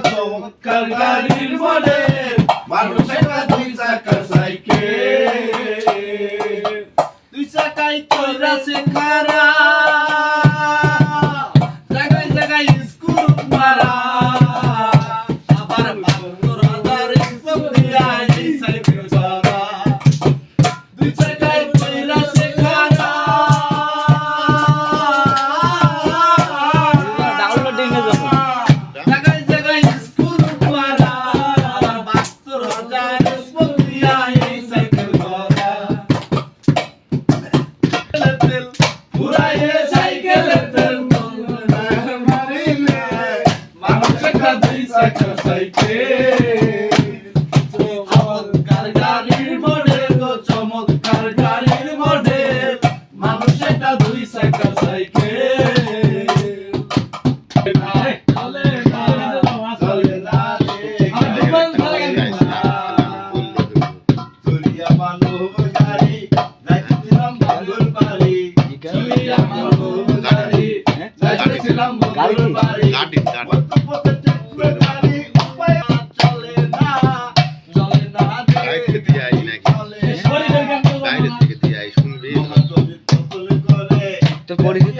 চমৎকার গাড়ির মডেল মানুষ একটা দুই চাকার সাইকেল দুই চাকায় চলছে খারা জায়গায় জায়গায় স্কুল মারা আবার ৭২,০০০ সফিয়া এই সাইকেল চালা দুই চাকায় চলছে খারা ডাউনলোডিং এর জন্য জায়গায় জায়গায় স্কুল মারা আবার ৭২,০০০ সফিয়া এই সাইকেল চালা তেল পুরাইয়ে সাইকেলের তেল মারিলে মানুষ একটা দুই চাকার সাইকেল চমৎকার গাড়ির মডেল গো চমৎকার গাড়ির মডেল মানুষ একটা দুই চাকার সাইকেল চলে না চলিয়া মানব গাড়ি যাইতেছিলাম বাঙ্গুর বাড়ি চলিয়া মানব গাড়ি যাইতেছিলাম বাঙ্গুর বাড়ি পথে ট্রেক্টর গাড়ি উপায় চলে না চলে না বাইরে থেকে দিয়ে শুনবি চলে করে তো পরিচিত